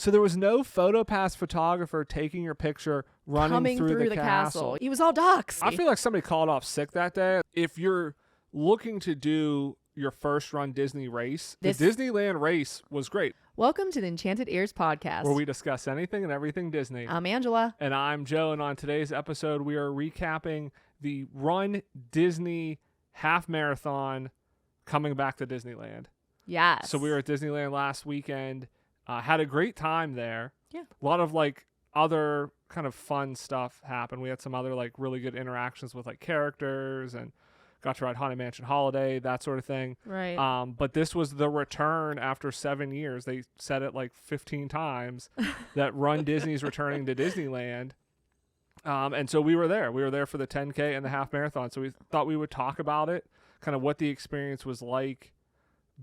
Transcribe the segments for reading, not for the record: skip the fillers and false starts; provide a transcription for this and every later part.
So there was no PhotoPass photographer taking your picture running through the castle. He was all doxed. I feel like somebody called off sick that day. If you're looking to do your first RunDisney race, the Disneyland race was great. Welcome to the Enchanted Ears podcast, where we discuss anything and everything Disney. I'm Angela. And I'm Joe, and on today's episode, we are recapping the RunDisney half marathon coming back to Disneyland. Yes. So we were at Disneyland last weekend, had a great time there. Yeah. A lot of other kind of fun stuff happened. We had some other really good interactions with characters and got to ride Haunted Mansion Holiday, that sort of thing. Right. But this was the return after 7 years. They said it 15 times that RunDisney's returning to Disneyland. And so we were there. We were there for the 10K and the half marathon. So we thought we would talk about it, kind of what the experience was like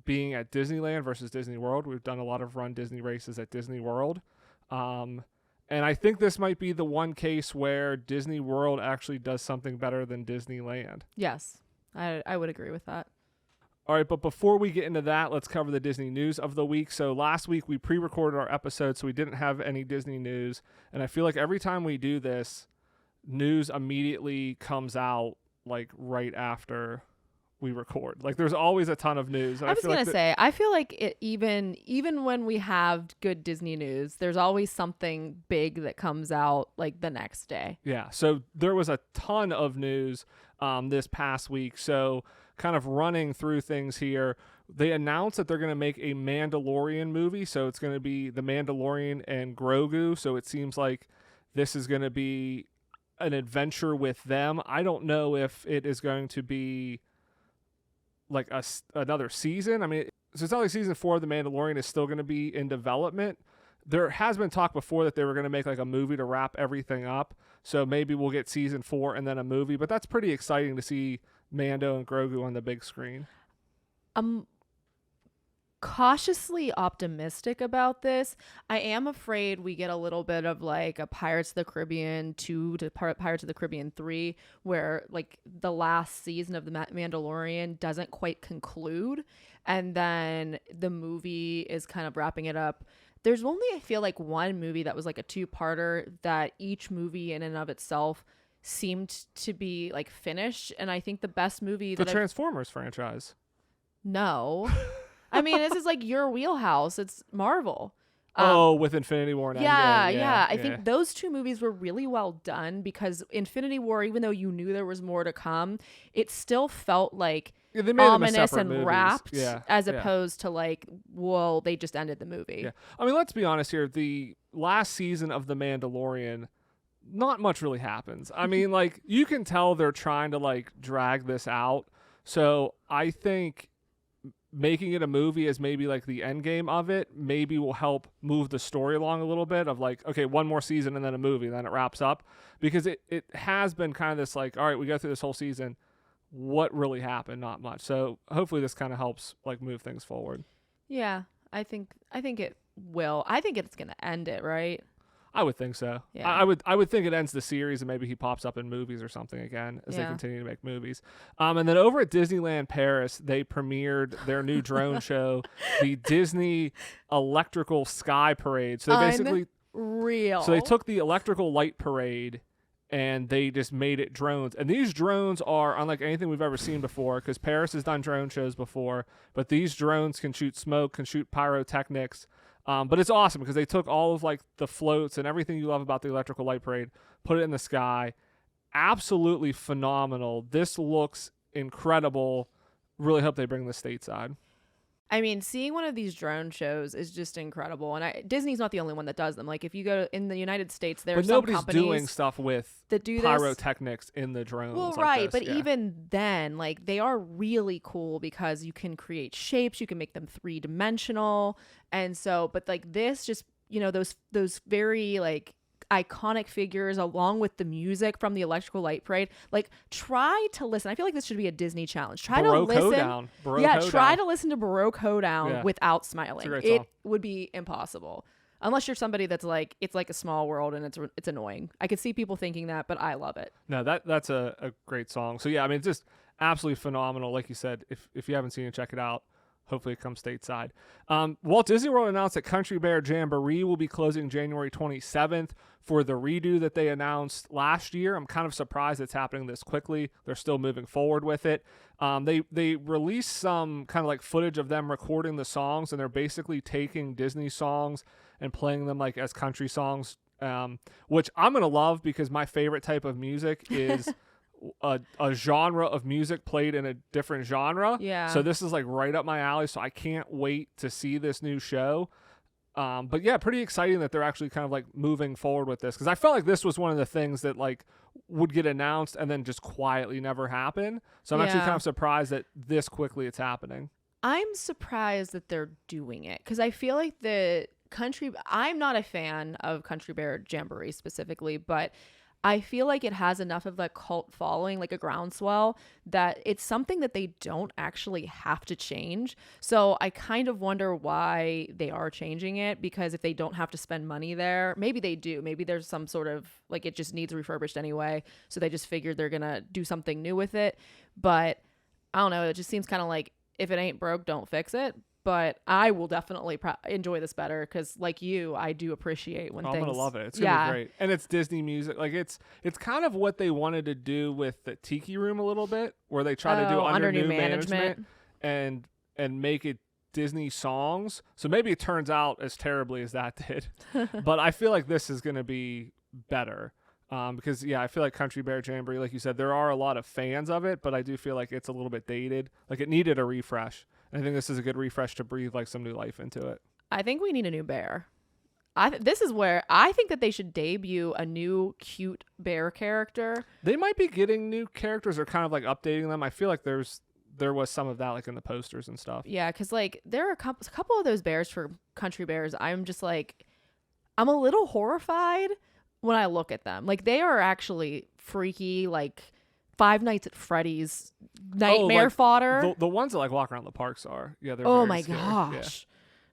being at Disneyland versus Disney World. We've done a lot of RunDisney races at Disney World. And I think this might be the one case where Disney World actually does something better than Disneyland. Yes, I would agree with that. All right, but before we get into that, let's cover the Disney news of the week. So last week we pre-recorded our episode, so we didn't have any Disney news. And I feel like every time we do this, news immediately comes out right after we record. There's always a ton of news. I was going to say, I feel like it, even when we have good Disney news, there's always something big that comes out the next day. Yeah. So there was a ton of news this past week. So kind of running through things here, they announced that they're going to make a Mandalorian movie. So it's going to be The Mandalorian and Grogu. So it seems like this is going to be an adventure with them. I don't know if it is going to be another season. I mean, so it's not like season 4 of The Mandalorian is still going to be in development. There has been talk before that they were going to make a movie to wrap everything up. So maybe we'll get season 4 and then a movie, but that's pretty exciting to see Mando and Grogu on the big screen. I'm cautiously optimistic about this. I am afraid we get a little bit of a Pirates of the Caribbean 2 to Pirates of the Caribbean 3, where the last season of the Mandalorian doesn't quite conclude, and then the movie is kind of wrapping it up. There's only, I feel one movie that was a two-parter that each movie in and of itself seemed to be finished, and I think the best movie the Transformers franchise. No. I mean, this is your wheelhouse. It's Marvel. With Infinity War and yeah, Endgame. Yeah. I think those two movies were really well done because Infinity War, even though you knew there was more to come, it still felt they made ominous and movies. wrapped as opposed to well, they just ended the movie. Yeah. I mean, let's be honest here. The last season of The Mandalorian, not much really happens. I mean, you can tell they're trying to drag this out. So I think making it a movie as maybe the end game of it maybe will help move the story along a little bit of okay, one more season and then a movie, and then it wraps up, because it has been kind of this all right, we go through this whole season, what really happened? Not much. So hopefully this kind of helps move things forward. Yeah, I think it will. I think it's gonna end it, right? I would think so. Yeah. I would think it ends the series and maybe he pops up in movies or something again as they continue to make movies. And then over at Disneyland Paris, they premiered their new drone show, the Disney Electrical Sky Parade. So they basically So they took the electrical light parade and they just made it drones. And these drones are unlike anything we've ever seen before, because Paris has done drone shows before, but these drones can shoot smoke, can shoot pyrotechnics. But it's awesome because they took all of the floats and everything you love about the electrical light parade, put it in the sky. Absolutely phenomenal. This looks incredible. Really hope they bring this stateside. I mean, seeing one of these drone shows is just incredible. And Disney's not the only one that does them. If you go in the United States, there are some companies nobody's doing stuff with that do pyrotechnics in the drones. Well, right. But even then, they are really cool because you can create shapes. You can make them 3-dimensional. And so, but this just, those very iconic figures along with the music from the electrical light parade, try to listen. I feel like this should be a Disney challenge. Try to listen. Try to listen to Baroque Hoedown without smiling. It would be impossible unless you're somebody that's it's a small world and it's annoying. I could see people thinking that, but I love it. No, that's a great song. So yeah, I mean, it's just absolutely phenomenal. Like you said, if you haven't seen it, check it out hopefully it comes stateside. Walt Disney World announced that Country Bear Jamboree will be closing January 27th for the redo that they announced last year. I'm kind of surprised it's happening this quickly. They're still moving forward with it. They released some kind of like footage of them recording the songs, and they're basically taking Disney songs and playing them like as country songs, which I'm going to love because my favorite type of music is a genre of music played in a different genre. Yeah. So this is like right up my alley. So I can't wait to see this new show. But yeah, pretty exciting that they're actually kind of like moving forward with this, because I felt like this was one of the things that like would get announced and then just quietly never happen. So I'm actually kind of surprised that this quickly it's happening. I'm surprised that they're doing it because I feel like I'm not a fan of Country Bear Jamboree specifically, but I feel like it has enough of a cult following, like a groundswell, that it's something that they don't actually have to change. So I kind of wonder why they are changing it, because if they don't have to spend money there, maybe they do. Maybe there's some sort of, like, it just needs refurbished anyway. So they just figured they're going to do something new with it. But I don't know. It just seems kind of like, if it ain't broke, don't fix it. But I will definitely enjoy this better because, like you, I do appreciate when things... I'm going to love it. It's going to be great. And it's Disney music. Like, it's kind of what they wanted to do with the Tiki Room a little bit, where they try to do under new management and make it Disney songs. So maybe it turns out as terribly as that did. But I feel like this is going to be better. Because, yeah, I feel like Country Bear Jamboree, like you said, there are a lot of fans of it, but I do feel like it's a little bit dated. Like, it needed a refresh. And I think this is a good refresh to breathe, like, some new life into it. I think we need a new bear. This is where I think that they should debut a new cute bear character. They might be getting new characters or kind of, like, updating them. I feel like there was some of that, like, in the posters and stuff. Yeah, because, like, there are a couple of those bears for Country Bears. I'm just, like, I'm a little horrified when I look at them. Like, they are actually freaky, like Five Nights at Freddy's nightmare fodder. The ones that like walk around the parks are. Yeah, they're oh very my scary. gosh.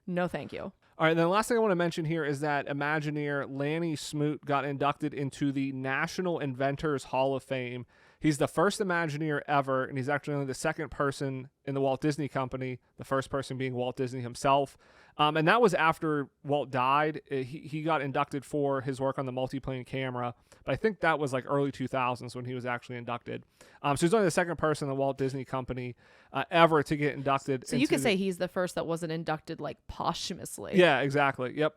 Yeah. No, thank you. All right, and then the last thing I want to mention here is that Imagineer Lanny Smoot got inducted into the National Inventors Hall of Fame. He's the first Imagineer ever, and he's actually only the second person in the Walt Disney Company, the first person being Walt Disney himself. And that was after Walt died. He got inducted for his work on the multiplane camera, but I think that was like early 2000s when he was actually inducted. So he's only the second person in the Walt Disney Company ever to get inducted. So you could say he's the first that wasn't inducted like posthumously. Yeah, exactly. Yep.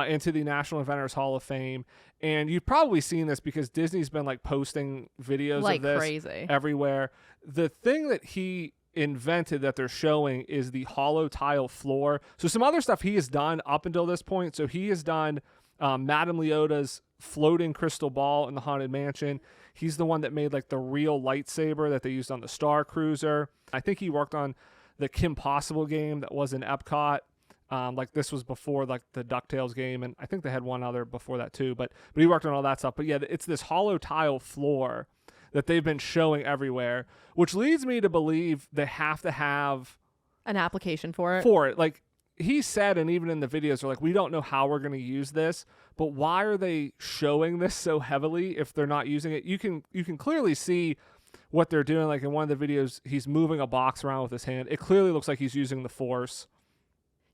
Into the National Inventors Hall of Fame. And you've probably seen this because Disney's been like posting videos like of this crazy everywhere. The thing that he invented that they're showing is the Hallow Tile Floor. So some other stuff he has done up until this point. So he has done Madame Leota's floating crystal ball in the Haunted Mansion. He's the one that made like the real lightsaber that they used on the Star Cruiser. I think he worked on the Kim Possible game that was in Epcot. Like this was before like the DuckTales game, and I think they had one other before that too. But he worked on all that stuff. But yeah, it's this Hallow Tile Floor that they've been showing everywhere, which leads me to believe they have to have an application for it. Like he said, and even in the videos, they're like, we don't know how we're going to use this, but why are they showing this so heavily if they're not using it? You can clearly see what they're doing. Like in one of the videos, he's moving a box around with his hand. It clearly looks like he's using the Force.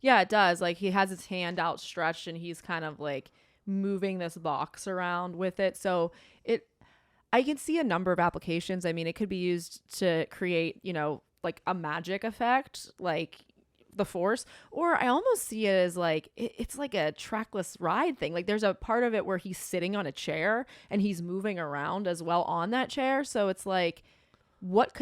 Yeah, it does. Like he has his hand outstretched and he's kind of like moving this box around with it. So I can see a number of applications. I mean, it could be used to create, like a magic effect, like the Force, or I almost see it as like, it's like a trackless ride thing. Like there's a part of it where he's sitting on a chair and he's moving around as well on that chair. So it's like, what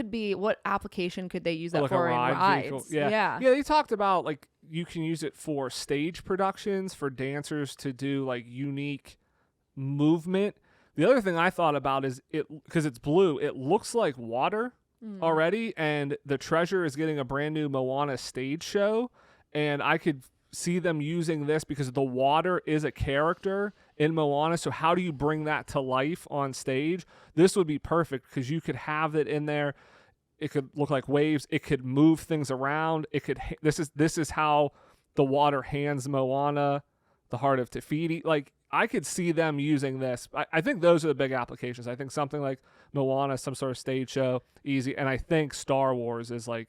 application could they use that like for in rides? Vehicle. Yeah. They talked about like you can use it for stage productions, for dancers to do like unique movement. The other thing I thought about is because it's blue, it looks like water already, and the Treasure is getting a brand new Moana stage show, and I could see them using this because the water is a character in Moana. So how do you bring that to life on stage? This would be perfect because you could have it in there. It could look like waves. It could move things around. This is how the water hands Moana the heart of Te Fiti. Like I could see them using this. I think those are the big applications. I think something like Moana, some sort of stage show, easy. And I think Star Wars is like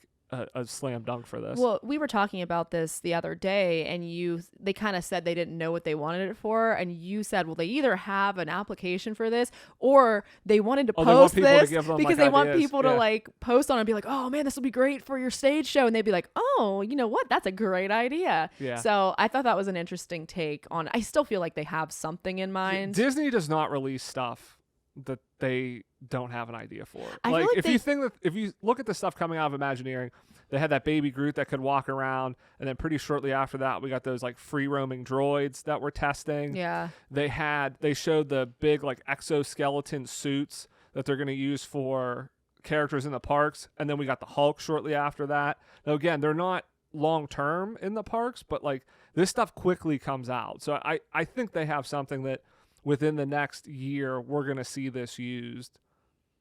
a slam dunk for this. Well, we were talking about this the other day, and they kind of said they didn't know what they wanted it for, and you said, well, they either have an application for this, or they wanted to post this because they want people to like post on it and be like, oh man, this will be great for your stage show, and they'd be like, oh, you know what, that's a great idea. Yeah. So I thought that was an interesting take on. I still feel like they have something in mind. Disney does not release stuff that they don't have an idea for. If you look at the stuff coming out of Imagineering, they had that baby Groot that could walk around, and then pretty shortly after that we got those like free roaming droids that we're testing. Yeah. They showed the big like exoskeleton suits that they're going to use for characters in the parks, and then we got the Hulk shortly after that. Now again, they're not long term in the parks, but like this stuff quickly comes out. So I think they have something that within the next year, we're going to see this used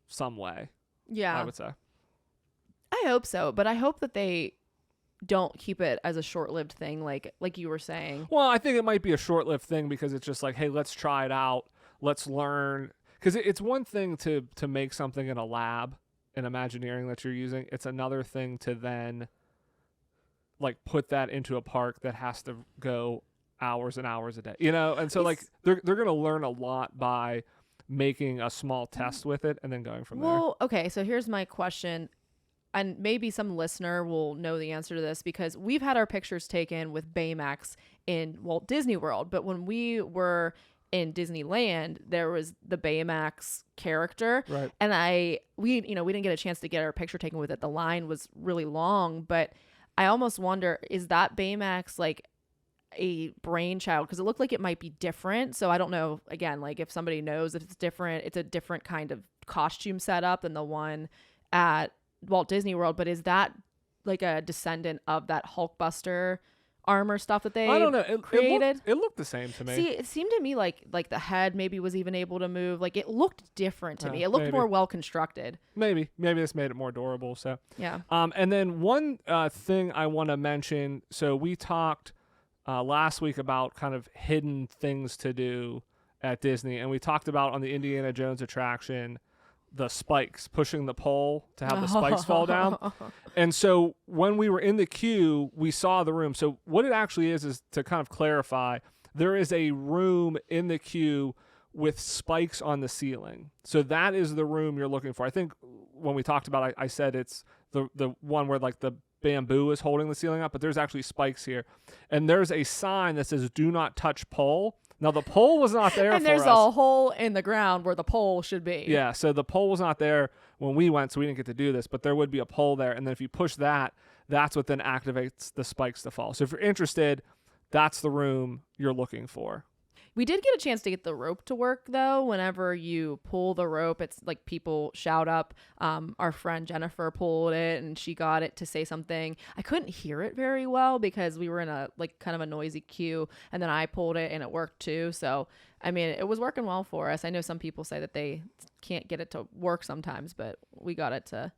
some way. Yeah. I would say. I hope so, but I hope that they don't keep it as a short-lived thing like you were saying. Well, I think it might be a short-lived thing because it's just like, hey, let's try it out. Let's learn. Because it's one thing to make something in a lab in Imagineering that you're using. It's another thing to then like put that into a park that has to go hours and hours a day, and so like they're going to learn a lot by making a small test with it and then going from there. Well, okay, so here's my question, and maybe some listener will know the answer to this, because we've had our pictures taken with Baymax in Walt Disney World, but when we were in Disneyland, there was the Baymax character, right? And we didn't get a chance to get our picture taken with it. The line was really long, but I almost wonder, is that Baymax like a brainchild, because it looked like it might be different. So I don't know, again, like if somebody knows if it's different, it's a different kind of costume setup than the one at Walt Disney World. But is that like a descendant of that Hulkbuster armor stuff that they created? It looked the same to me. See, it seemed to me like the head maybe was even able to move. Like it looked different to me. It looked more well constructed. Maybe this made it more adorable. So yeah. And then one thing I want to mention. So we talked last week about kind of hidden things to do at Disney, and we talked about on the Indiana Jones attraction the spikes, pushing the pole to have the spikes fall down. And so when we were in the queue, we saw the room. So what it actually is to kind of clarify, there is a room in the queue with spikes on the ceiling. So that is the room you're looking for. I think when we talked about it, I said it's the one where like the bamboo is holding the ceiling up, but there's actually spikes here. And there's a sign that says, do not touch pole. Now, the pole was not there and there's a hole in the ground where the pole should be. Yeah, so the pole was not there when we went, so we didn't get to do this, but there would be a pole there. And then if you push that, that's what then activates the spikes to fall. So if you're interested, that's the room you're looking for. We did get a chance to get the rope to work, though. Whenever you pull the rope, it's like people shout up. Our friend Jennifer pulled it, and she got it to say something. I couldn't hear it very well because we were in a like kind of a noisy queue, and then I pulled it, and it worked too. So, I mean, it was working well for us. I know some people say that they can't get it to work sometimes, but we got it to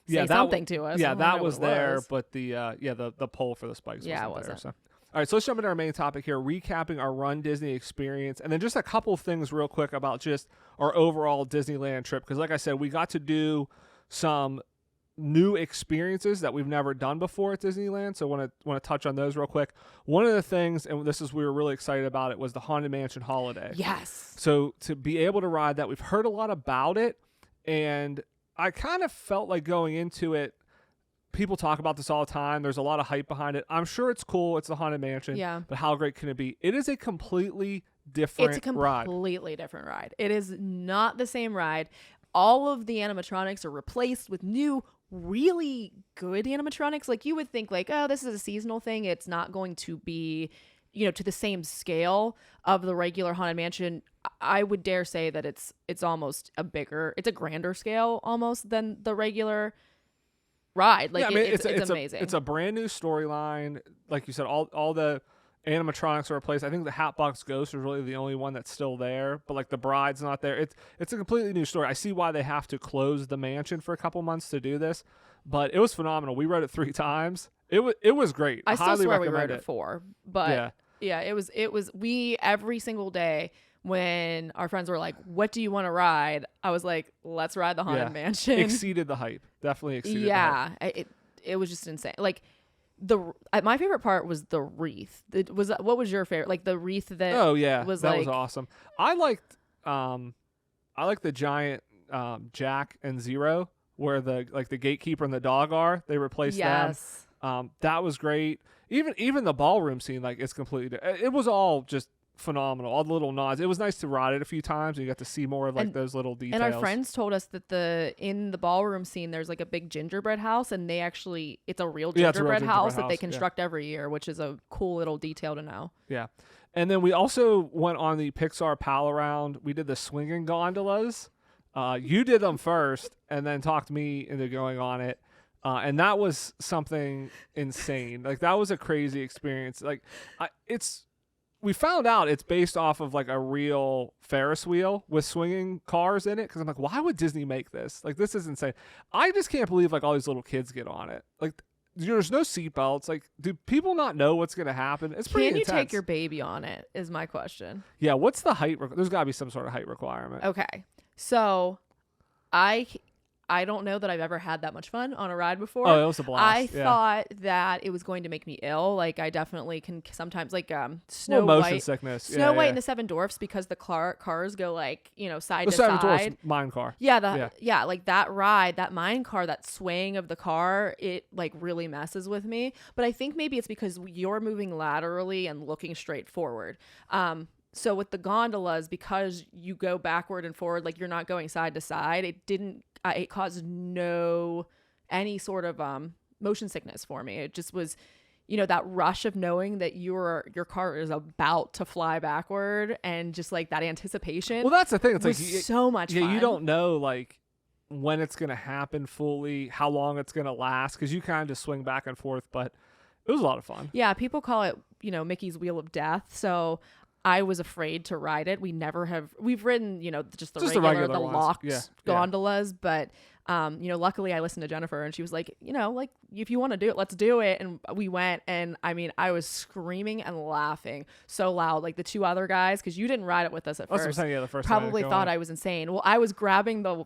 say something to us. Yeah, that was there, but the pole for the spikes wasn't there. So. All right, so let's jump into our main topic here, recapping our Run Disney experience, and then just a couple things real quick about just our overall Disneyland trip, because like I said, we got to do some new experiences that we've never done before at Disneyland, so I want to touch on those real quick. One of the things, and we were really excited about it, was the Haunted Mansion Holiday. Yes. So to be able to ride that, we've heard a lot about it, and I kind of felt like going into it, people talk about this all the time. There's a lot of hype behind it. I'm sure it's cool. It's the Haunted Mansion. Yeah. But how great can it be? It is a completely different ride. It's a completely different ride. It is not the same ride. All of the animatronics are replaced with new, really good animatronics. Like you would think like, oh, this is a seasonal thing. It's not going to be, to the same scale of the regular Haunted Mansion. I would dare say that it's almost it's a grander scale almost than the regular ride. Like it's amazing. It's a brand new storyline. Like you said, all the animatronics are replaced. I think the Hatbox Ghost is really the only one that's still there, but like the bride's not there. It's a completely new story. I see why they have to close the mansion for a couple months to do this, but it was phenomenal. We rode it 3 times. It was great. I still swear we rode it it 4, but yeah, it was we every single day. When our friends were like, what do you want to ride? I was like, let's ride the Haunted Mansion. Exceeded the hype. Definitely exceeded the hype. it was just insane. Like my favorite part was the wreath. What was your favorite? Like the wreath that was that was awesome. I liked the giant Jack and Zero, where the gatekeeper and the dog are. They replaced them. That was great. Even the ballroom scene, like, it's completely it was all just phenomenal. All the little nods. It was nice to ride it a few times and you got to see more of like those little details. And our friends told us that in the ballroom scene there's like a big gingerbread house, and it's a real gingerbread house that they construct every year, which is a cool little detail to know. Yeah. And then we also went on the Pixar pal around. We did the swinging gondolas. You did them first and then talked me into going on it. And that was something insane. Like, that was a crazy experience. Like, we found out it's based off of like a real Ferris wheel with swinging cars in it. Cause I'm like, why would Disney make this? Like, this is insane. I just can't believe like all these little kids get on it. Like, there's no seatbelts. Like, do people not know what's going to happen? It's pretty intense. Can you take your baby on it is my question. Yeah. What's the height? There's gotta be some sort of height requirement. Okay. So I don't know that I've ever had that much fun on a ride before. Oh, it was a blast. I thought that it was going to make me ill. Like, I definitely can sometimes, like, Snow White. Motion sickness. Snow White and the Seven Dwarfs, because the cars go, like, side to side. The Seven Dwarfs mine car. Yeah, like that ride, that mine car, that swaying of the car, it, like, really messes with me. But I think maybe it's because you're moving laterally and looking straight forward. So with the gondolas, because you go backward and forward, like, you're not going side to side, it caused any sort of motion sickness for me. It just was, that rush of knowing that your car is about to fly backward, and just like that anticipation. Well, that's the thing. It's like so much fun. You don't know like when it's going to happen fully, how long it's going to last, because you kind of just swing back and forth, but it was a lot of fun. Yeah, people call it, Mickey's Wheel of Death. So I was afraid to ride it. We've ridden, just the regular locked gondolas, but luckily I listened to Jennifer, and she was like, if you want to do it, let's do it. And we went, and I mean, I was screaming and laughing so loud, like the two other guys, because you didn't ride it with us at first. The first probably thought I was insane. Well, I was grabbing the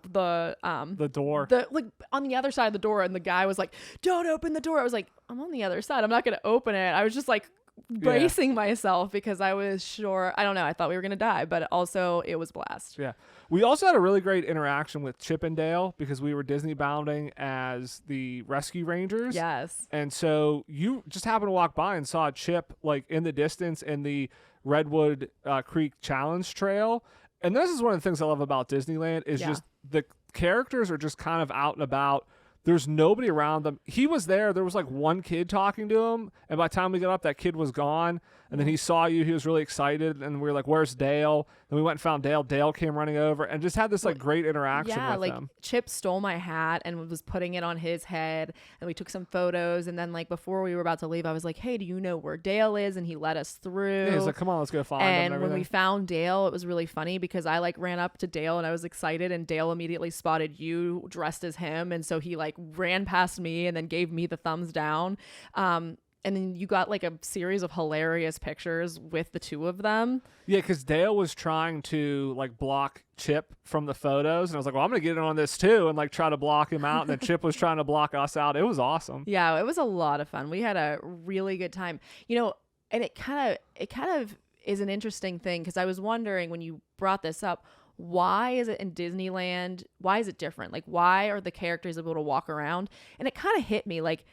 door, like on the other side of the door, and the guy was like, "Don't open the door." I was like, "I'm on the other side. I'm not going to open it." I was just like bracing myself, because I was sure, I don't know, I thought we were gonna die, but also it was a blast. Yeah, we also had a really great interaction with Chip and Dale, because we were Disney bounding as the rescue rangers. Yes. And so you just happened to walk by and saw Chip like in the distance in the Redwood Creek Challenge Trail. And this is one of the things I love about Disneyland is just the characters are just kind of out and about. There's nobody around them. He was there. There was like one kid talking to him. And by the time we got up, that kid was gone. And then he saw you. He was really excited. And we were like, where's Dale? Then we went and found Dale. Dale came running over and just had this like great interaction with him. Chip stole my hat and was putting it on his head. And we took some photos. And then like before we were about to leave, I was like, hey, do you know where Dale is? And he led us through. Yeah, he's like, come on, let's go find him. And when we found Dale, it was really funny because I like ran up to Dale and I was excited. And Dale immediately spotted you dressed as him. And so he like ran past me and then gave me the thumbs down. And then you got like a series of hilarious pictures with the two of them. Yeah, because Dale was trying to like block Chip from the photos. And I was like, well, I'm going to get in on this too and like try to block him out. And then Chip was trying to block us out. It was awesome. Yeah, it was a lot of fun. We had a really good time. And it kind of is an interesting thing because I was wondering when you brought this up, why is it in Disneyland? Why is it different? Like, why are the characters able to walk around? And it kind of hit me like,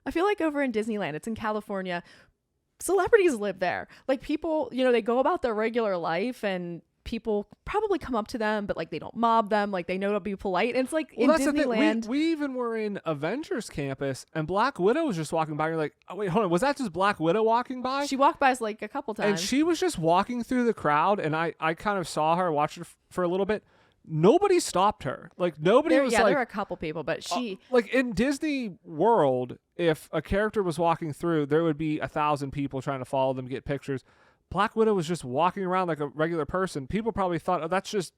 I feel like over in Disneyland, it's in California, celebrities live there. Like people, they go about their regular life and people probably come up to them, but like they don't mob them. Like they know to be polite. And it's like in Disneyland. We even were in Inventors campus and Black Widow was just walking by. You're like, oh, wait, hold on. Was that just Black Widow walking by? She walked by us like a couple times. And she was just walking through the crowd. And I kind of saw her, watched her for a little bit. Nobody stopped her. Like nobody was like. Yeah, there were a couple people, but she. Like in Disney World, if a character was walking through, there would be 1,000 people trying to follow them, get pictures. Black Widow was just walking around like a regular person. People probably thought, oh, that's just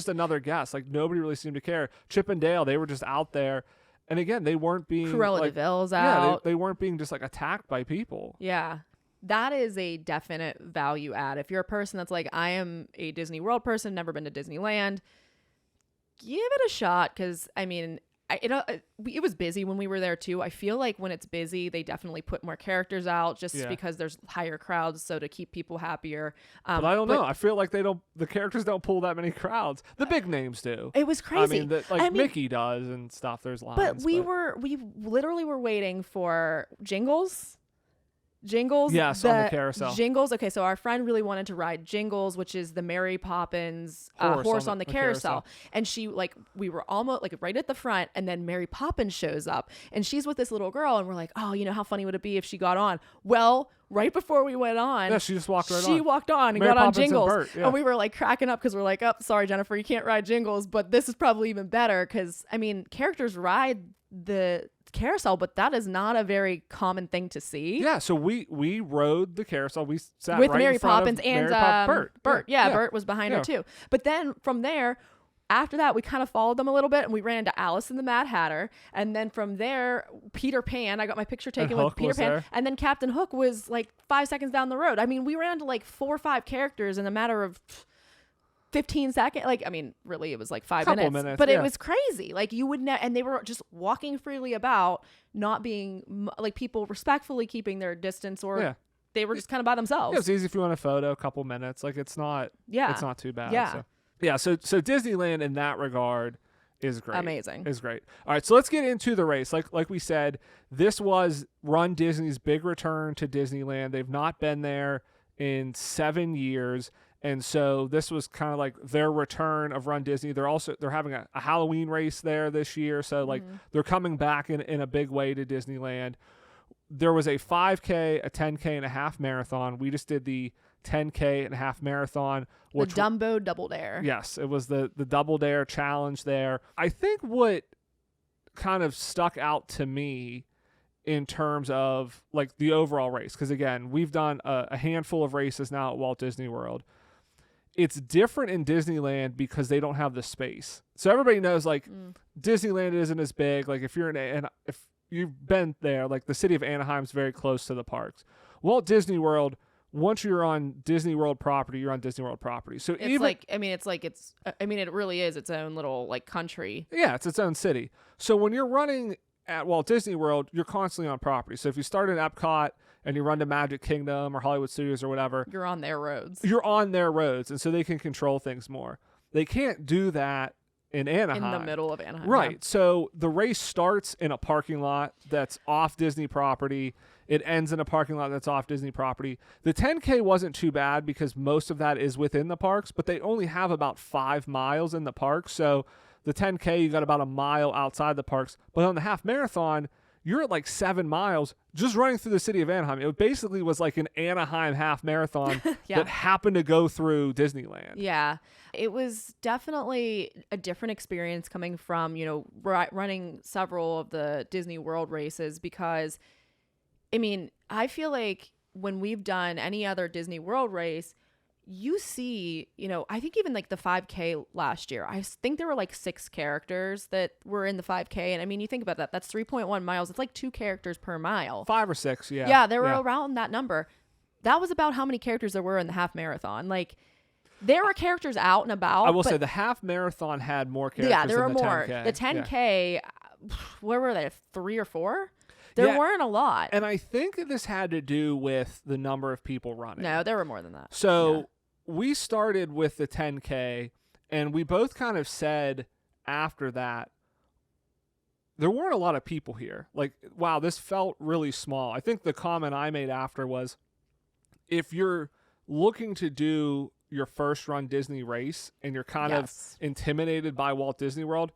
another guest. Like nobody really seemed to care. Chip and Dale, they were just out there, and again, they weren't being. Cruella like, de Vil's out. Yeah, they weren't being just like attacked by people. Yeah. That is a definite value add. If you're a person that's like, I am a Disney World person, never been to Disneyland, give it a shot. Because, I mean, it was busy when we were there too. I feel like when it's busy, they definitely put more characters out just because there's higher crowds, so to keep people happier. But I don't know. I feel like the characters don't pull that many crowds. The big names do. It was crazy. I mean, Mickey does and stuff. There's lines. But we literally were waiting for Jingles. Yes, on the carousel. Jingles. Okay, so our friend really wanted to ride Jingles, which is the Mary Poppins horse on the carousel. And she, like, we were almost like right at the front, and then Mary Poppins shows up, and she's with this little girl, and we're like, oh, how funny would it be if she got on? Well, right before we went on, she just walked right on. She walked on and Mary got Poppins on Jingles, and Bert, and we were like cracking up because we're like, oh, sorry, Jennifer, you can't ride Jingles, but this is probably even better because I mean, characters ride the carousel, but that is not a very common thing to see. Yeah, so we rode the carousel. We sat with right Mary in front Poppins of and Bert. Bert, Bert was behind her too. But then from there, after that, we kind of followed them a little bit, and we ran into Alice and the Mad Hatter, and then from there, Peter Pan. I got my picture taken with Peter Pan, and then Captain Hook was like 5 seconds down the road. I mean, we ran into like 4 or 5 characters in a matter of 15 seconds. Like, I mean, really, it was like 5 minutes, but it was crazy. Like, you would and they were just walking freely about, not being like people respectfully keeping their distance, or they were just kind of by themselves. It was easy if you want a photo, a couple minutes. Like, it's not too bad. So Disneyland in that regard is great. Amazing. Is great. All right, so let's get into the race. Like we said, this was Run Disney's big return to Disneyland. They've not been there in 7 years. And so this was kind of like their return of Run Disney. They're having a Halloween race there this year. So like they're coming back in a big way to Disneyland. There was a 5K, a 10K, and a half marathon. We just did the 10K and a half marathon. The Dumbo Double Dare. Yes, it was the Double Dare challenge there. I think what kind of stuck out to me in terms of like the overall race, because again, we've done a handful of races now at Walt Disney World. It's different in Disneyland because they don't have the space. So everybody knows like Disneyland isn't as big. Like if you've been there, like the city of Anaheim's very close to the parks. Walt Disney World, once you're on Disney World property, you're on Disney World property. So it really is its own little like country. Yeah, it's its own city. So when you're running at Walt Disney World, you're constantly on property. So if you start in Epcot and you run to Magic Kingdom or Hollywood Studios or whatever, you're on their roads. And so they can control things more. They can't do that in Anaheim. In the middle of Anaheim. Right. Yeah. So the race starts in a parking lot that's off Disney property. It ends in a parking lot that's off Disney property. The 10K wasn't too bad because most of that is within the parks, but they only have about 5 miles in the parks. So the 10K, you got about a mile outside the parks. But on the half marathon, you're at like 7 miles just running through the city of Anaheim. It basically was like an Anaheim half marathon that happened to go through Disneyland. Yeah. It was definitely a different experience coming from, running several of the Disney World races because, I mean, I feel like when we've done any other Disney World race, you see, I think even like the 5K last year, I think there were like 6 characters that were in the 5K. And I mean, you think about that, that's 3.1 miles. It's like 2 characters per mile. 5 or 6, yeah. Yeah, they were around that number. That was about how many characters there were in the half marathon. Like, there were characters out and about. I will say the half marathon had more characters. Yeah, there were than the more. 10K. The 10K, where were they? 3 or 4? There weren't a lot. And I think this had to do with the number of people running. No, there were more than that. So we started with the 10K, and we both kind of said after that, there weren't a lot of people here. Like, wow, this felt really small. I think the comment I made after was, if you're looking to do your first Run Disney race and you're kind of intimidated by Walt Disney World,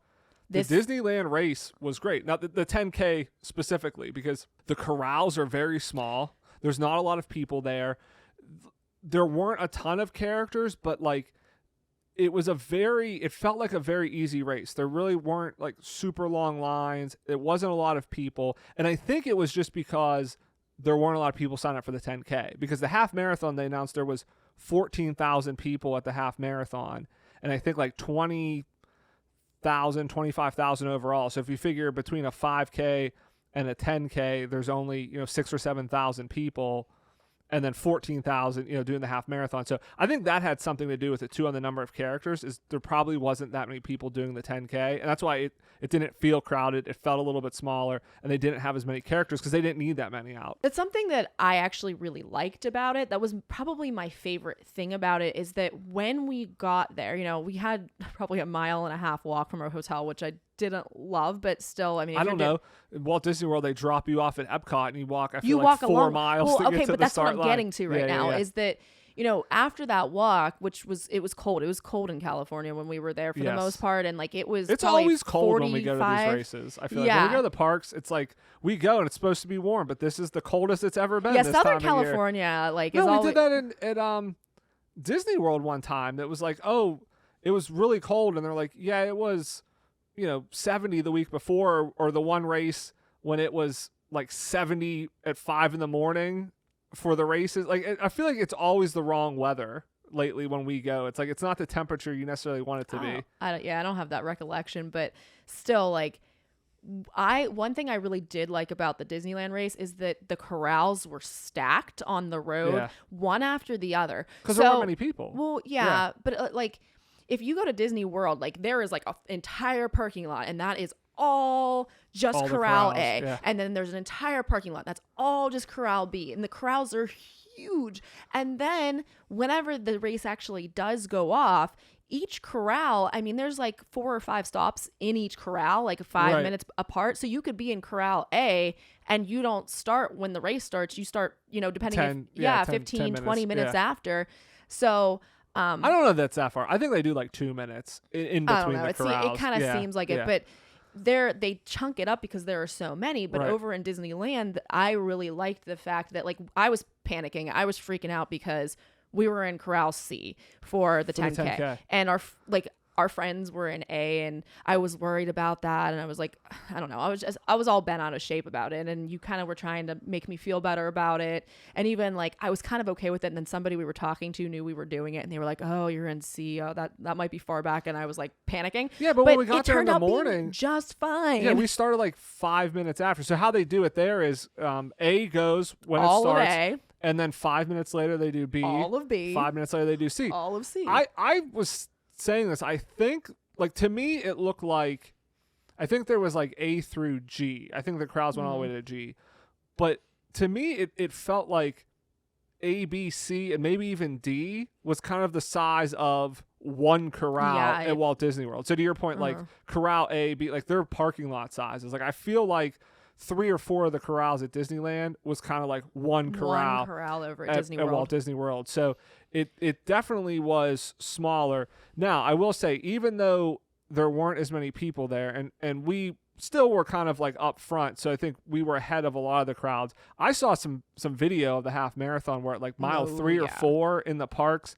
the Disneyland race was great. Now, the 10K specifically, because the corrals are very small. There's not a lot of people there. There weren't a ton of characters, but like it felt like a very easy race. There really weren't like super long lines. It wasn't a lot of people. And I think it was just because there weren't a lot of people signing up for the 10K, because the half marathon, they announced there was 14,000 people at the half marathon. And I think like 20,000, 25,000 overall. So if you figure between a 5K and a 10K, there's only, 6,000 or 7,000 people. and then 14,000, doing the half marathon. So I think that had something to do with it too on the number of characters, is there probably wasn't that many people doing the 10K. And that's why it didn't feel crowded. It felt a little bit smaller, and they didn't have as many characters because they didn't need that many out. That's something that I actually really liked about it. That was probably my favorite thing about it, is that when we got there, we had probably a 1.5 mile walk from our hotel, which I didn't love, but still, I mean, I don't know. In Walt Disney World, they drop you off at Epcot and you walk, I feel you like walk 4 miles to get to the start line. But that's what I'm getting to right now, is that, after that walk, it was cold. It was cold in California when we were there for the most part. And like, it's always cold 45. when we go to these races. I feel like when we go to the parks, it's like we go and it's supposed to be warm, but this is the coldest it's ever been. Yeah, this Southern time California, we did that at Disney World one time. That was like, it was really cold, and they're like, yeah, it was 70 the week before, or the one race when it was like 70 at 5 a.m. for the races. Like, I feel like it's always the wrong weather lately when we go. It's like, it's not the temperature you necessarily want it to be. I don't have that recollection, but still, like, one thing I really did like about the Disneyland race is that the corrals were stacked on the road, one after the other. Because there weren't many people. Well, yeah. But like, if you go to Disney World, like, there is like an entire parking lot, and that is all just all Corral A. Yeah. And then there's an entire parking lot that's all just Corral B. And the corrals are huge. And then whenever the race actually does go off, each corral, I mean, there's like 4 or 5 stops in each corral, like 5 minutes apart. So you could be in Corral A and you don't start when the race starts. You start, depending 15, 20 minutes after. So I don't know if that's that far. I think they do like 2 minutes in between the corrals. It kind of seems like it, but they chunk it up because there are so many. But over in Disneyland, I really liked the fact that, like, I was panicking. I was freaking out because we were in Corral C for the 10K. And our friends were in A, and I was worried about that. And I was like, I don't know. I was all bent out of shape about it. And you kind of were trying to make me feel better about it. And even like, I was kind of okay with it. And then somebody we were talking to knew we were doing it. And they were like, oh, you're in C. Oh, that might be far back. And I was like panicking. Yeah. But when we got there in the morning, just fine. Yeah. We started like 5 minutes after. So how they do it there is A goes when all it starts. Of A. And then 5 minutes later they do B. All of B. 5 minutes later they do C. All of C. I was saying this, I think, like, to me it looked like, I think there was like A through G. I think the crowds went all the way to G, but to me it felt like A, B, C, and maybe even D was kind of the size of one corral at Walt Disney World. So to your point, like Corral A, B, like their parking lot sizes, like I feel like 3 or 4 of the corrals at Disneyland was kind of like one corral over at Disney World. Walt Disney World. So it definitely was smaller. Now, I will say, even though there weren't as many people there, and we still were kind of like up front, so I think we were ahead of a lot of the crowds. I saw some video of the half marathon where at like mile 3 or 4 in the parks,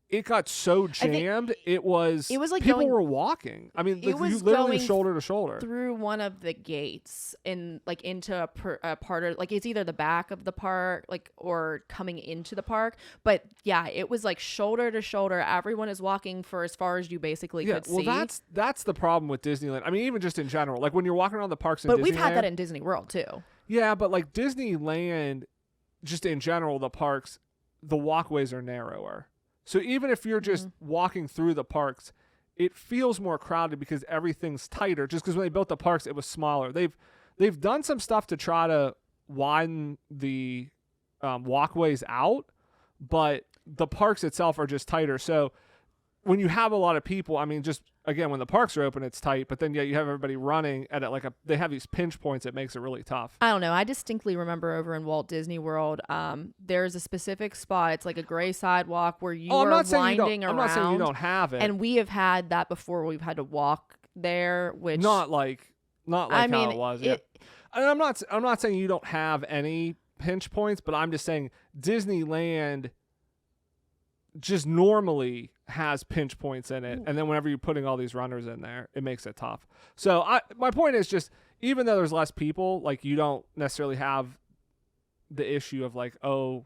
it got so jammed. It was like people were walking. I mean, you literally shoulder to shoulder through one of the gates into a part of, like, it's either the back of the park, like, or coming into the park. But yeah, it was like shoulder to shoulder. Everyone is walking for as far as you basically could see. Well, that's the problem with Disneyland. I mean, even just in general, like when you're walking around the parks in Disneyland. But we've had that in Disney World too. Yeah, but like Disneyland, just in general, the parks, the walkways are narrower. So even if you're just walking through the parks, it feels more crowded because everything's tighter. Just because when they built the parks, it was smaller. They've done some stuff to try to widen the walkways out, but the parks itself are just tighter. So when you have a lot of people, I mean, just again, when the parks are open, it's tight, but then you have everybody running at it they have these pinch points that makes it really tough. I don't know. I distinctly remember over in Walt Disney World, there's a specific spot. It's like a gray sidewalk where you are winding around. I'm not saying you don't have it. And we have had that before. We've had to walk there, which not like how it was. And I'm not saying you don't have any pinch points, but I'm just saying Disneyland just normally has pinch points in it, and then whenever you're putting all these runners in there, it makes it tough. So my point is just, even though there's less people, like, you don't necessarily have the issue of like, oh,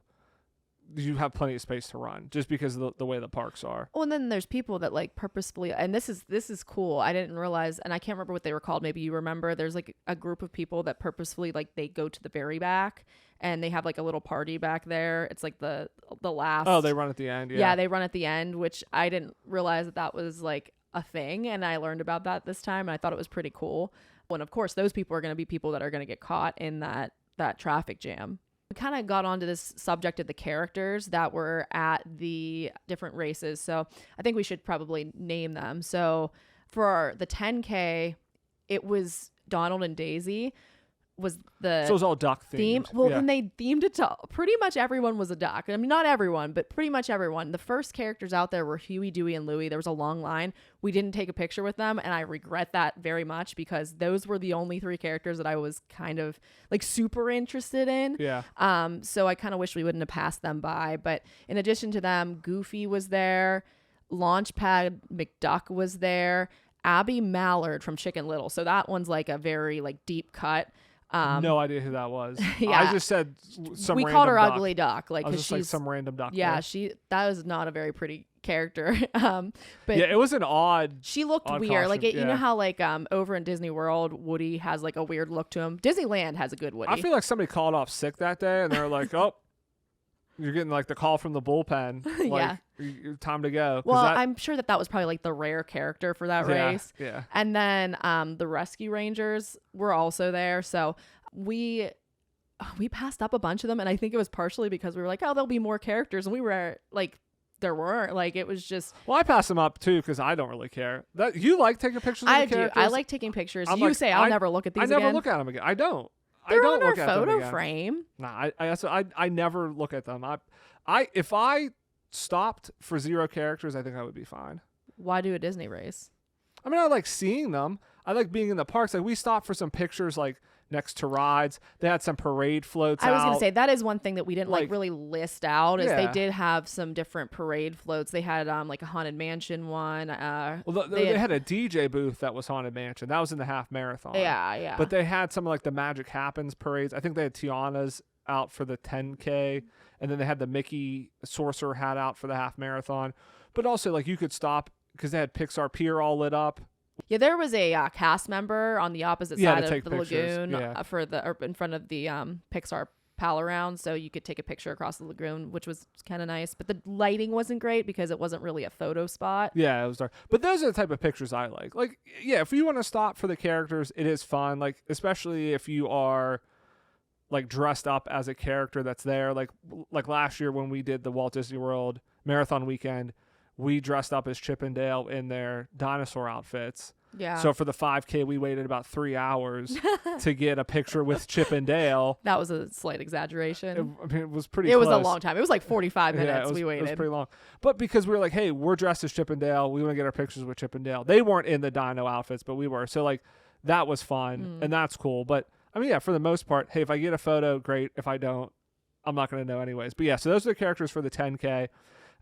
you have plenty of space to run just because of the way the parks are. Well, and then there's people that like purposefully, and this is cool. I didn't realize, and I can't remember what they were called. Maybe you remember. There's like a group of people that purposefully like they go to the very back and they have like a little party back there. It's like the last. Oh, they run at the end. Yeah. Yeah, they run at the end, which I didn't realize that was like a thing, and I learned about that this time, and I thought it was pretty cool. And of course, those people are going to be people that are going to get caught in that traffic jam. We kind of got onto this subject of the characters that were at the different races. So I think we should probably name them. So for the 10K, it was Donald and Daisy was the so it was all duck theme. themed. Well, and they themed it to pretty much everyone was a duck. I mean, not everyone, but pretty much everyone. The first characters out there were Huey, Dewey, and Louie. There was a long line. We didn't take a picture with them, and I regret that very much because those were the only 3 characters that I was kind of like super interested in. Yeah. So I kind of wish we wouldn't have passed them by. But in addition to them, Goofy was there, Launchpad McDuck was there, Abby Mallard from Chicken Little. So that one's like a very like deep cut. No idea who that was. Yeah. I just said some we random called her duck. Ugly Duck, like because she's like some random duck. Yeah, there. that was not a very pretty character. But yeah, it was an odd. She looked odd weird. costume, Like you know yeah. how like over in Disney World, Woody has like a weird look to him. Disneyland has a good Woody. I feel like somebody called off sick that day, and they're like, "Oh, you're getting like the call from the bullpen. Like, Yeah. Time to go." Well, I'm sure that was probably like the rare character for that race. Yeah. And then the Rescue Rangers were also there. So we passed up a bunch of them, and I think it was partially because we were like, oh, there'll be more characters, and we were like, there weren't. Like it was just. Well, I pass them up too because I don't really care. That you like taking pictures of the characters? I like taking pictures. I'm you like, say I'll never look at these. I never again. look at them again. I don't. They're I don't on look our at them photo again. frame. Nah, I never look at them. If I stopped for 0 characters, I think I would be fine. Why do a Disney race? I mean, I like seeing them. I like being in the parks. Like we stopped for some pictures, like next to rides. They had some parade floats out. I was going to say that is one thing that we didn't like really list out. Is they Yeah. did have some different parade floats. They had like a Haunted Mansion one. Well, they had a DJ booth that was Haunted Mansion. That was in the half marathon. Yeah. But they had some like the Magic Happens parades. I think they had Tiana's out for the 10K, and then they had the Mickey Sorcerer hat out for the half marathon. But also, like you could stop because they had Pixar Pier all lit up. Yeah, there was a cast member on the opposite side of the pictures. lagoon Yeah. or in front of the Pixar pal around, so you could take a picture across the lagoon, which was kind of nice. But the lighting wasn't great because it wasn't really a photo spot. Yeah, it was dark. But those are the type of pictures I like. Like, yeah, if you want to stop for the characters, it is fun. Like, especially if you are like dressed up as a character that's there. Like last year when we did the Walt Disney World Marathon weekend, we dressed up as Chip and Dale in their dinosaur outfits. Yeah. So for the 5K, we waited about 3 hours to get a picture with Chip and Dale. That was a slight exaggeration. It was pretty It close. was a long time. It was like 45 minutes we waited. It was pretty long. But because we were like, hey, we're dressed as Chip and Dale. We want to get our pictures with Chip and Dale. They weren't in the dino outfits, but we were. So like that was fun and that's cool. But I mean, yeah, for the most part, hey, if I get a photo, great. If I don't, I'm not going to know anyways. But yeah, so those are the characters for the 10K.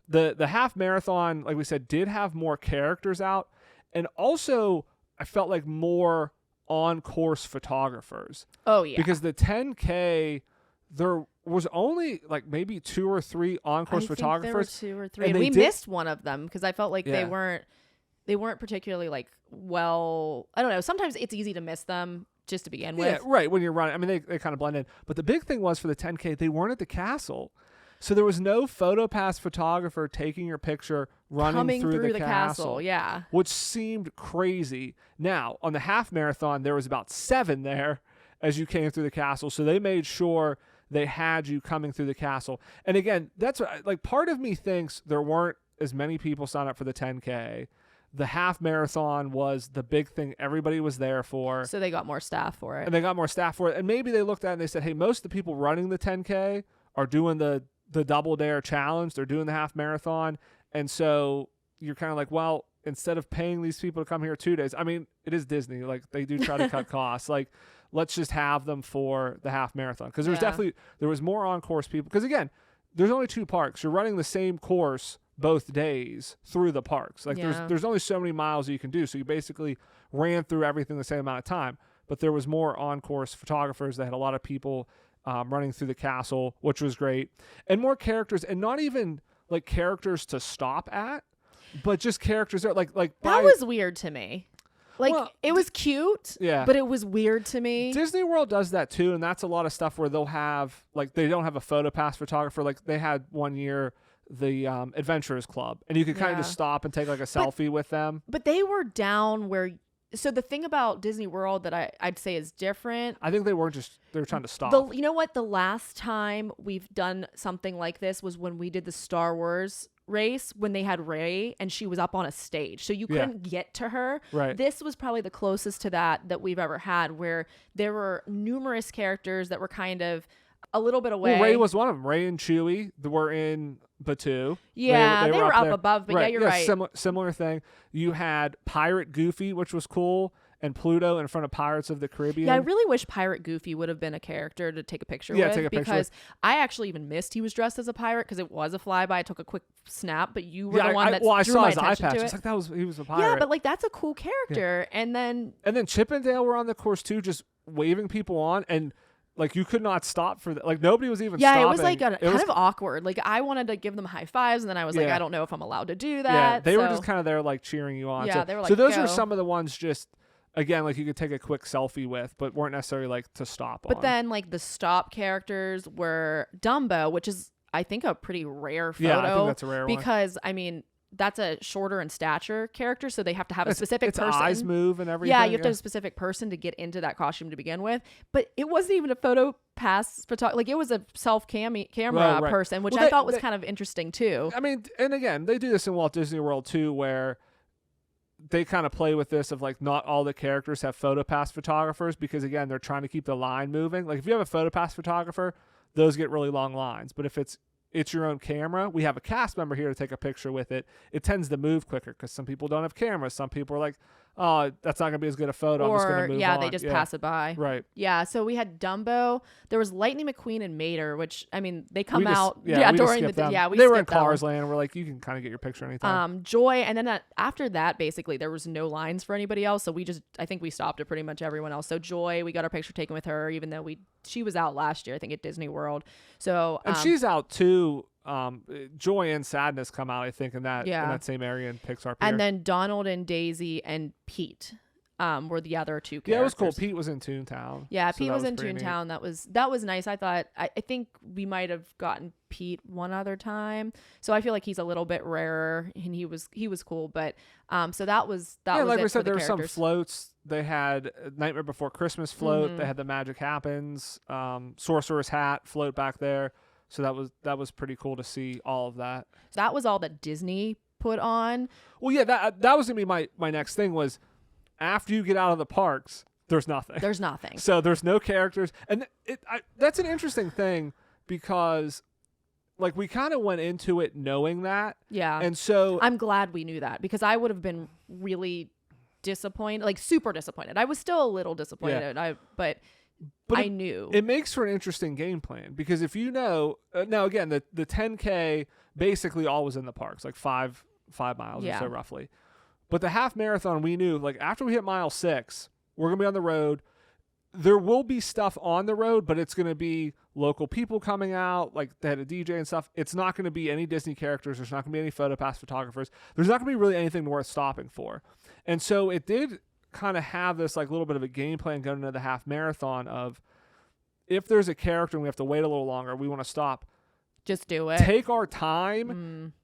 The half marathon, like we said, did have more characters out. And also, I felt like more on-course photographers. Oh, yeah. Because the 10K, there was only like maybe 2 or 3 on-course photographers. There were 2 or 3. And we missed one of them because I felt like they weren't particularly like well, I don't know. Sometimes it's easy to miss them just to begin with. Yeah, right. When you're running, I mean, they kind of blend in. But the big thing was for the 10K, they weren't at the castle. So there was no PhotoPass photographer taking your picture running through the castle. Yeah. Which seemed crazy. Now, on the half marathon, there was about 7 there as you came through the castle. So they made sure they had you coming through the castle. And again, that's what, like, part of me thinks there weren't as many people sign up for the 10K. The half marathon was the big thing everybody was there for. So they got more staff for it. And they got more staff for it. And maybe they looked at it and they said, hey, most of the people running the 10K are doing the double dare challenge. They're doing the half marathon. And so you're kind of like, well, instead of paying these people to come here 2 days, I mean, it is Disney. Like they do try to cut costs. Like let's just have them for the half marathon. Cause there was more on course people. Cause again, there's only 2 parks. You're running the same course both days through the parks. Like there's only so many miles you can do. So you basically ran through everything the same amount of time, but there was more on course photographers. They had a lot of people running through the castle, which was great, and more characters, and not even like characters to stop at, but just characters that that was weird to me. Like, well, it was cute, yeah, but it was weird to me. Disney World does that too, and that's a lot of stuff where they'll have, like, they don't have a PhotoPass photographer. Like, they had one year the Adventurers Club, and you could kind of just stop and take like a selfie with them. But they were down where. So the thing about Disney World that I'd say is different. I think they were trying to stop. You know what? The last time we've done something like this was when we did the Star Wars race, when they had Rey and she was up on a stage, so you couldn't get to her. Right. This was probably the closest to that we've ever had, where there were numerous characters that were kind of a little bit away. Well, Rey was one of them. Rey and Chewie were in Batuu. Yeah, they were up above, but right. Yeah, you're right. Similar thing. You had Pirate Goofy, which was cool, and Pluto in front of Pirates of the Caribbean. Yeah, I really wish Pirate Goofy would have been a character to take a picture with. Because I actually even missed he was dressed as a pirate, because it was a flyby. I took a quick snap, but you were the one that drew my attention to it. It's like he was a pirate. Yeah, but like that's a cool character. Yeah. And then Chip and Dale were on the course too, just waving people on, and like you could not stop for that. Like nobody was even stopping. Yeah, it was like kind of awkward. Like I wanted to give them high fives, and then I was like, I don't know if I'm allowed to do that. Yeah, they were just kind of there like cheering you on. Yeah, they were like, so those were some of the ones just, again, like you could take a quick selfie with, but weren't necessarily like to stop on. But then like the stop characters were Dumbo, which is I think a pretty rare photo. Yeah, I think that's a rare one. Because I mean, that's a shorter in stature character, so they have to have a specific person. Eyes move and everything. Yeah, you have to have a specific person to get into that costume to begin with. But it wasn't even a PhotoPass photographer. Like it was a camera person, which I thought was kind of interesting too. I mean, and again, they do this in Walt Disney World too, where they kind of play with this of like not all the characters have PhotoPass photographers, because again, they're trying to keep the line moving. Like if you have a PhotoPass photographer, those get really long lines. But if it's your own camera, we have a cast member here to take a picture with it, it tends to move quicker, because some people don't have cameras. Some people are like, oh, that's not going to be as good a photo. I'm just going to move on. They just pass it by. Right. Yeah, so we had Dumbo. There was Lightning McQueen and Mater, which, I mean, they come out during the day. Yeah, they were in Cars Land, and we're like, you can kind of get your picture anytime. Joy, and then after that, basically, there was no lines for anybody else, so I think we stopped at pretty much everyone else. So Joy, we got our picture taken with her, even though she was out last year, I think, at Disney World. So and she's out too. Joy and Sadness come out, I think, in that same area in Pixar Pier. And then Donald and Daisy and Pete were the other two characters. Yeah, it was cool. Pete was in Toontown. Yeah, Pete was in Toontown. That was nice. I thought I think we might have gotten Pete one other time. So I feel like he's a little bit rarer, and he was cool. But so that was like we said, there were some floats. They had Nightmare Before Christmas float. Mm-hmm. They had the Magic Happens, Sorcerer's Hat float back there. So that was pretty cool to see all of that. So that was all that Disney put on. Well, yeah, that was gonna be my next thing was, after you get out of the parks, there's nothing. There's nothing. So there's no characters, and that's an interesting thing, because like we kind of went into it knowing that. Yeah. And so I'm glad we knew that, because I would have been really disappointed, like super disappointed. I was still a little disappointed, but I knew. It makes for an interesting game plan, because if you know, now again, the 10K basically all was in the parks, like 5 miles or so roughly. But the half marathon, we knew, like after we hit mile 6, we're going to be on the road. There will be stuff on the road, but it's going to be local people coming out, like they had a DJ and stuff. It's not going to be any Disney characters. There's not going to be any PhotoPass photographers. There's not going to be really anything worth stopping for. And so it did kind of have this like little bit of a game plan going into the half marathon of, if there's a character and we have to wait a little longer, we want to stop. Just do it. Take our time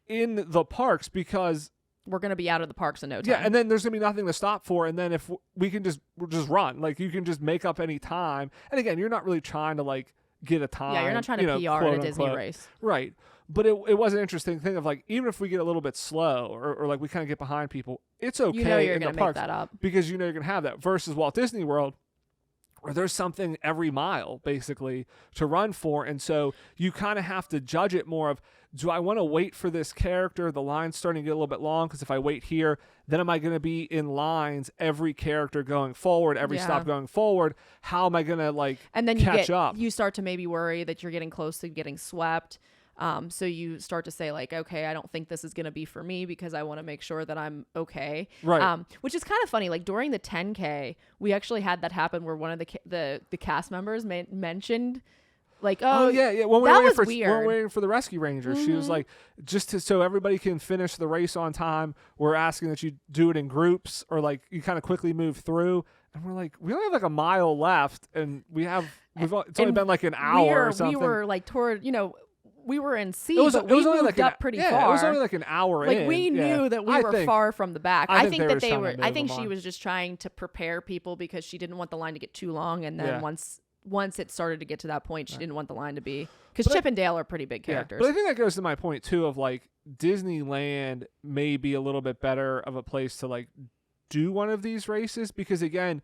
in the parks, because we're going to be out of the parks in no time. Yeah, and then there's going to be nothing to stop for, and then if we can just run. Like you can just make up any time. And again, you're not really trying to like get a time. Yeah, you're not trying to PR at a Disney race. Right. But it was an interesting thing of like, even if we get a little bit slow or like we kind of get behind people, it's okay you're in the parks, make that up. Because you're going to have that, versus Walt Disney World, where there's something every mile basically to run for. And so you kind of have to judge it more of, do I want to wait for this character? The line's starting to get a little bit long, because if I wait here, then am I going to be in lines every character going forward, every stop going forward? How am I going to like and then catch up? You start to maybe worry that you're getting close to getting swept. So you start to say like, okay, I don't think this is going to be for me because I want to make sure that I'm okay. Right. Which is kind of funny. Like during the 10K, we actually had that happen where one of the cast members mentioned like, oh yeah. When we that were was waiting weird. when we were waiting for the rescue rangers, she was like, so everybody can finish the race on time, we're asking that you do it in groups or like you kind of quickly move through. And we're like, we only have like a mile left, and it's only been like an hour or something. We were like toward, we were in C, but we moved like up pretty far. It was only like an hour in. Like we knew that we were far from the back. I think that they were. I think she was just trying to prepare people because she didn't want the line to get too long, and then once it started to get to that point, she didn't want the line to be, because Chip and Dale are pretty big characters. But I think that goes to my point too of like Disneyland may be a little bit better of a place to like do one of these races, because again,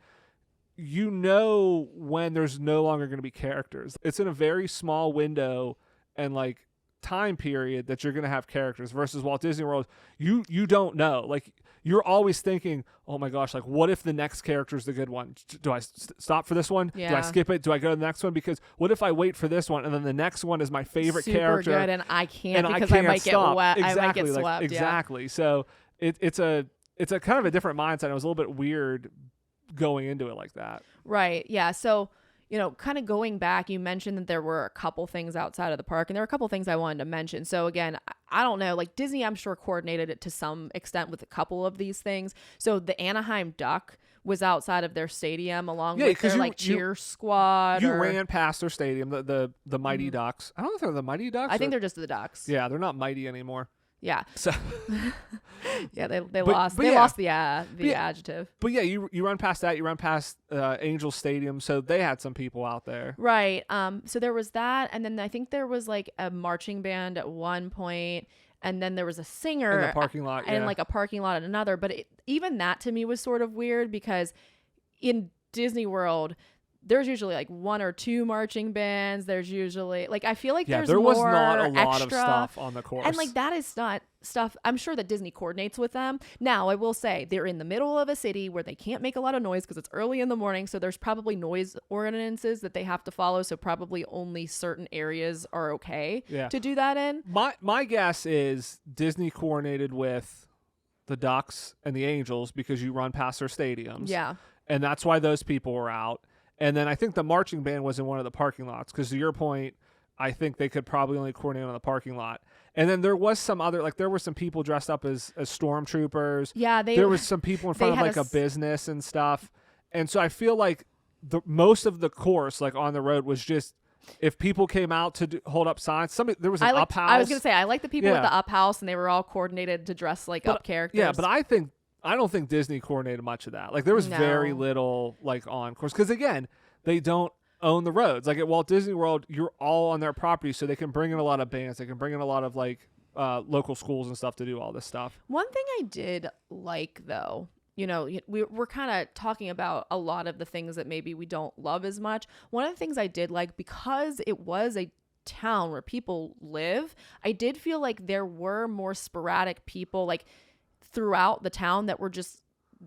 when there's no longer going to be characters. It's in a very small window and like time period that you're going to have characters, versus Walt Disney World, you don't know. Like you're always thinking, oh my gosh, like what if the next character is the good one? Do I stop for this one? Yeah. Do I skip it? Do I go to the next one? Because what if I wait for this one and then the next one is my favorite character? Super good, and I can't because I might get wet. Exactly, I might get swept. Exactly. So it's a kind of a different mindset. It was a little bit weird going into it like that. Right. Yeah. So, kind of going back, you mentioned that there were a couple things outside of the park, and there were a couple things I wanted to mention. So again, I don't know, like Disney, I'm sure coordinated it to some extent with a couple of these things. So the Anaheim Duck was outside of their stadium along with their cheer squad. You ran past their stadium, the Mighty Ducks. I don't know if they're the Mighty Ducks. I think they're just the Ducks. Yeah, they're not mighty anymore. Yeah. So yeah, they lost the adjective. But yeah, you run past that. You run past Angel Stadium, so they had some people out there. Right. So there was that, and then I think there was like a marching band at one point, and then there was a singer in the parking lot, and like a parking lot at another. But even that to me was sort of weird, because in Disney World, there's usually like one or two marching bands. There's usually like, I feel like there was not a lot of stuff on the course. And like that is not stuff, I'm sure that Disney coordinates with them. Now, I will say they're in the middle of a city where they can't make a lot of noise because it's early in the morning. So there's probably noise ordinances that they have to follow. So probably only certain areas are okay to do that in. My guess is Disney coordinated with the Ducks and the Angels because you run past their stadiums. Yeah. And that's why those people were out. And then I think the marching band was in one of the parking lots, because to your point, I think they could probably only coordinate on the parking lot. And then there was some other, like there were some people dressed up as stormtroopers. Yeah, there was some people in front of like a business and stuff. And so I feel like most of the course, like on the road, was just if people came out to hold up signs. There was an up house. I was gonna say I like the people with the up house, and they were all coordinated to dress like up characters. Yeah, but I don't think Disney coordinated much of that. Like there was very little like on course, because again, they don't own the roads. Like at Walt Disney World, you're all on their property, so they can bring in a lot of bands. They can bring in a lot of like local schools and stuff to do all this stuff. One thing I did like, though, we're kind of talking about a lot of the things that maybe we don't love as much. One of the things I did like, because it was a town where people live, I did feel like there were more sporadic people like throughout the town that were just,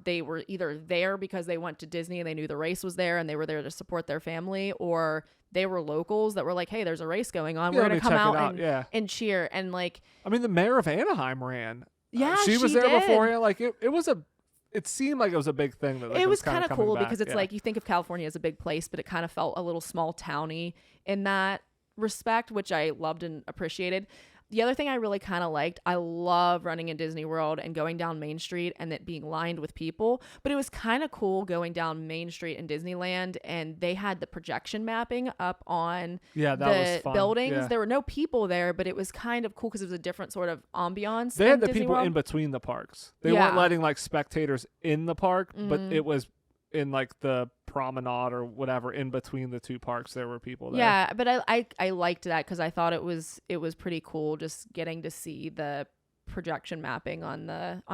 they were either there because they went to Disney and they knew the race was there and they were there to support their family, or they were locals that were like, hey, there's a race going on. We're going to come out and cheer. And like, I mean, the mayor of Anaheim ran. Yeah, she was there before. Like it seemed like it was a big thing. That, like, it was kind of cool back. because it's like, you think of California as a big place, but it kind of felt a little small towny in that respect, which I loved and appreciated. The other thing I really kind of liked, I love running in Disney World and going down Main Street and it being lined with people, but it was kind of cool going down Main Street in Disneyland, and they had the projection mapping up on the buildings. Yeah. There were no people there, but it was kind of cool because it was a different sort of ambiance. They had the Disney people World. In between the parks. They weren't letting like spectators in the park, but it was in like the promenade or whatever in between the two parks. There were people there. Yeah, but I liked that because I thought it was pretty cool just getting to see the projection mapping on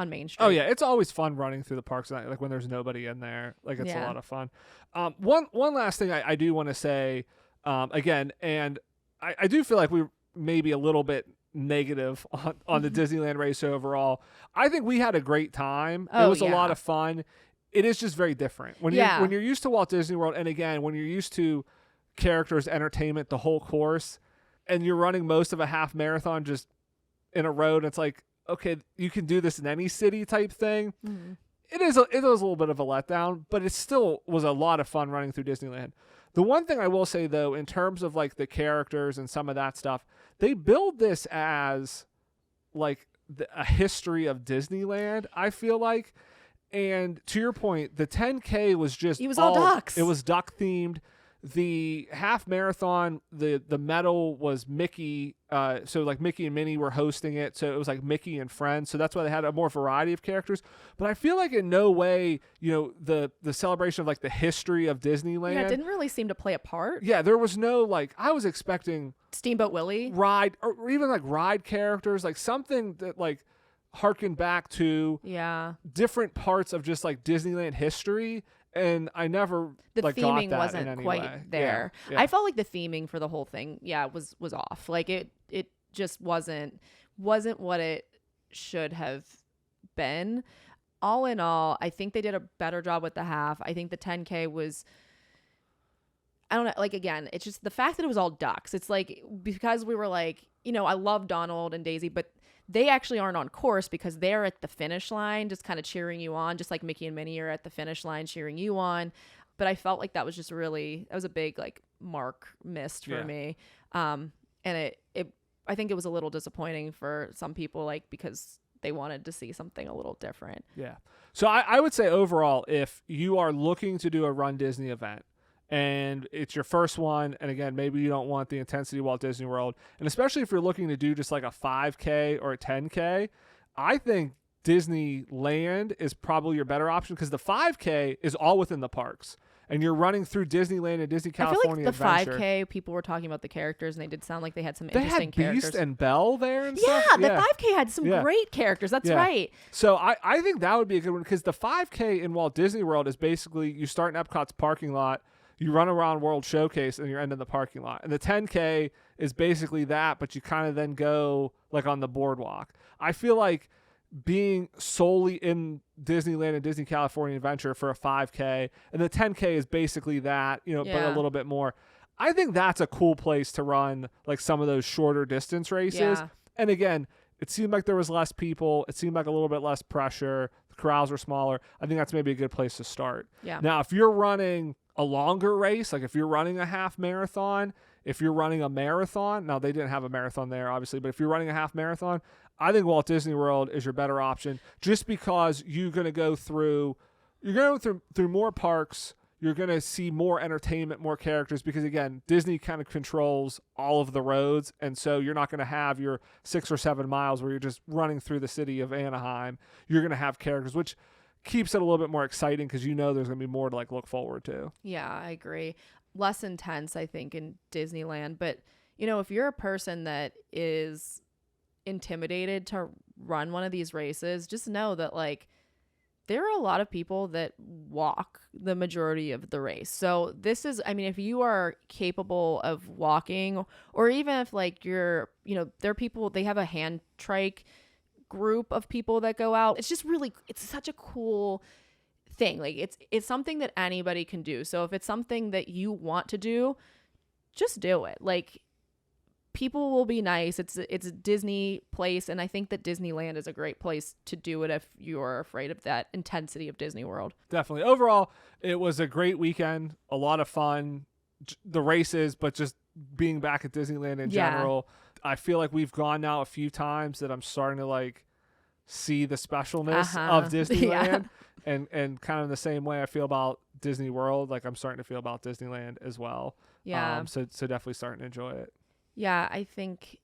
Main Street. Oh yeah, it's always fun running through the parks like when there's nobody in there. Like it's a lot of fun. One last thing I do want to say again, and I do feel like we may be a little bit negative on the Disneyland race overall. I think we had a great time. It was a lot of fun. It is just very different when you're used to Walt Disney World, and again when you're used to characters, entertainment, the whole course, and you're running most of a half marathon just in a road. It's like, okay, you can do this in any city type thing. Mm-hmm. It was a little bit of a letdown, but it still was a lot of fun running through Disneyland. The one thing I will say, though, in terms of like the characters and some of that stuff, they build this as like a history of Disneyland, I feel like. And to your point, the 10K was just... It was all ducks. It was duck themed. The half marathon, the medal was Mickey. So like Mickey and Minnie were hosting it. So it was like Mickey and friends. So that's why they had a more variety of characters. But I feel like in no way, the celebration of like the history of Disneyland. Yeah, it didn't really seem to play a part. Yeah, there was no like, I was expecting Steamboat Willie ride, or even like ride characters, like something that like harkened back to different parts of just like Disneyland history. And I never the like theming got that wasn't in any quite way. there. Yeah. I felt like the theming for the whole thing, was off. Like it just wasn't what it should have been. All in all, I think they did a better job with the half. I think the 10K was, I don't know, like again, it's just the fact that it was all ducks. It's like, because we were like, I love Donald and Daisy, but they actually aren't on course because they're at the finish line just kind of cheering you on, just like Mickey and Minnie are at the finish line cheering you on. But I felt like that was just that was a big like mark missed for me. And I think it was a little disappointing for some people, like, because they wanted to see something a little different. Yeah. So I would say overall, if you are looking to do a Run Disney event, and it's your first one, and again, maybe you don't want the intensity of Walt Disney World, and especially if you're looking to do just like a 5K or a 10K, I think Disneyland is probably your better option, because the 5K is all within the parks, and you're running through Disneyland and Disney California Adventure. I feel like the Adventure. 5K, people were talking about the characters, and they did sound like they had some They interesting had characters. Beast and Belle there and yeah, stuff. the 5K had some great characters. That's right. So I think that would be a good one, because the 5K in Walt Disney World is basically you start in Epcot's parking lot, you run around World Showcase, and you're ending the parking lot. And the 10K is basically that, but you kind of then go like on the boardwalk. I feel like being solely in Disneyland and Disney California Adventure for a 5K, and the 10K is basically that, but a little bit more. I think that's a cool place to run like some of those shorter distance races. Yeah. And again, it seemed like there was less people. It seemed like a little bit less pressure. The corrals were smaller. I think that's maybe a good place to start. Yeah. Now, if you're running a longer race, like if you're running a half marathon, if you're running a marathon, now they didn't have a marathon there, obviously, but if you're running a half marathon, I think Walt Disney World is your better option, just because you're going to go through more parks. You're going to see more entertainment, more characters, because again, Disney kind of controls all of the roads. And so you're not going to have your 6 or 7 miles where you're just running through the city of Anaheim. You're going to have characters, which keeps it a little bit more exciting, because there's going to be more to like look forward to. Yeah, I agree. Less intense, I think, in Disneyland. But, if you're a person that is intimidated to run one of these races, just know that like there are a lot of people that walk the majority of the race. So this is, if you are capable of walking, or even if like you're, there are people, they have a hand trike group of people that go out. It's just really, it's such a cool thing. Like it's something that anybody can do. So if it's something that you want to do, just do it. Like, people will be nice. It's a Disney place, and I think that Disneyland is a great place to do it if you're afraid of that intensity of Disney World. Definitely. Overall, it was a great weekend, a lot of fun, the races, but just being back at Disneyland in general. I feel like we've gone now a few times that I'm starting to like see the specialness of Disneyland, and kind of in the same way I feel about Disney World, like I'm starting to feel about Disneyland as well. Yeah. So definitely starting to enjoy it. Yeah, I think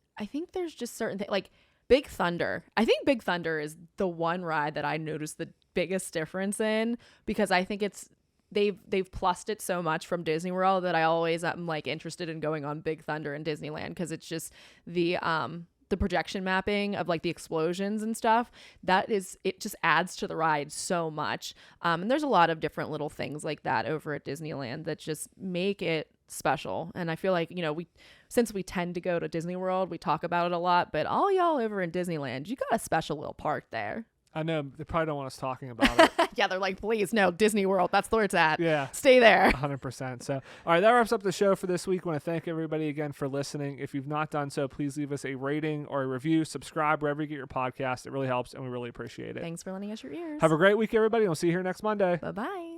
there's just certain things like Big Thunder. I think Big Thunder is the one ride that I noticed the biggest difference in, because I think they've plussed it so much from Disney World that I always am like interested in going on Big Thunder in Disneyland, because it's just the projection mapping of like the explosions and stuff. It just adds to the ride so much. And there's a lot of different little things like that over at Disneyland that just make it special. And I feel like, since we tend to go to Disney World, we talk about it a lot, but all y'all over in Disneyland, you got a special little part there. I know they probably don't want us talking about it. Yeah, they're like, please, no, Disney World. That's where it's at. Yeah. Stay there. 100%. So, all right, that wraps up the show for this week. I want to thank everybody again for listening. If you've not done so, please leave us a rating or a review. Subscribe wherever you get your podcast. It really helps, and we really appreciate it. Thanks for lending us your ears. Have a great week, everybody. We'll see you here next Monday. Bye-bye.